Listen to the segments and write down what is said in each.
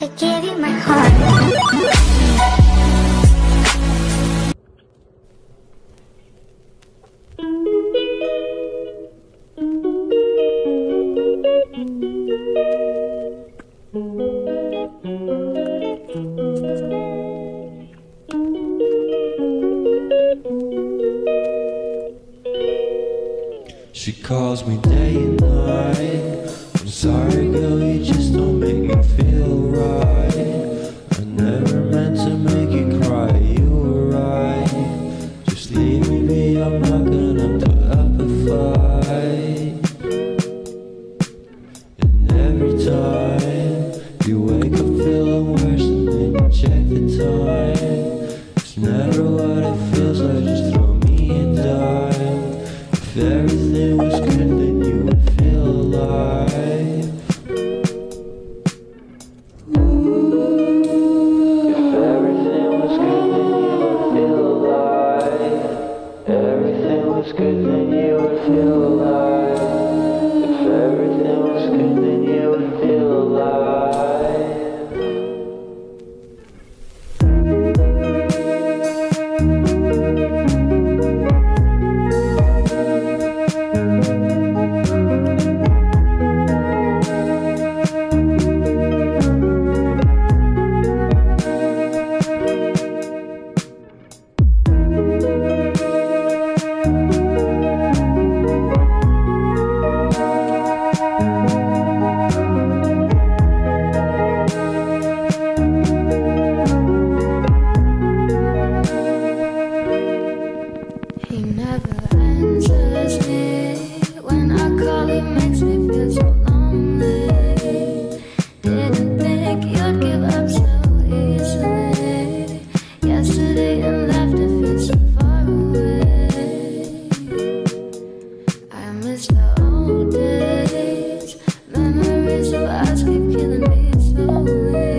I gave you my heart. She calls me day and night. I'm sorry, girl, you just don't make me feel right. I never meant to make you cry, you were right. Just leave me be, I'm not gonna put up a fight. And every time you wake up feeling worse, and then you check the time. It's never what it feels like, just throw me a dime. If everything was good, then you would feel alive. If everything was good, then you would feel alive. Everything was good, then you would feel alive. If everything was good, then you would feel alive. He never answers me. When I call, he makes me feel so lonely. Didn't think you'd give up so easily. Yesterday and laughter feels so far away. I miss the old days. Memories of us keep killing me slowly.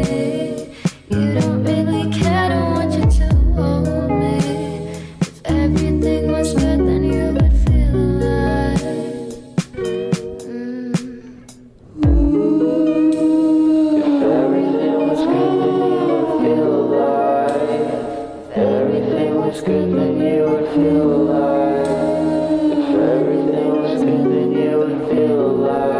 You don't really care, don't want you to hold me. If everything was good, then you would feel alive. If everything was good, then you would feel alive. If everything was good, then you would feel alive. If everything was good, then you would feel alive.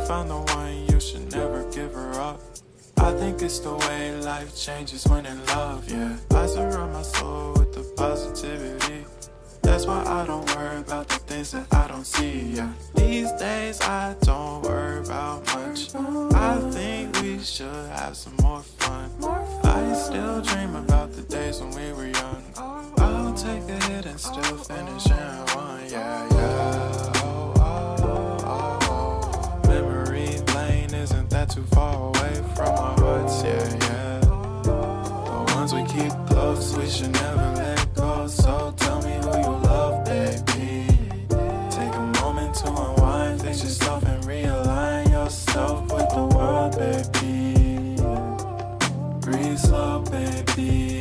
found the one, you should never give her think it's the way life changes when in love, yeah. I surround my soul with the positivity. That's why I don't worry about the things that I don't see, yeah. These days I don't worry about much. I think we should have some more fun. I still dream about the days when we were young. I'll take a hit and still finish in one, yeah, yeah. Oh, oh, oh, oh. Memory lane isn't that too far away from our hearts, yeah, yeah. The ones we keep close, we should never let go. So tell me who you love, baby. Take a moment to unwind, fix yourself and realign yourself with the world, baby. Breathe slow, baby.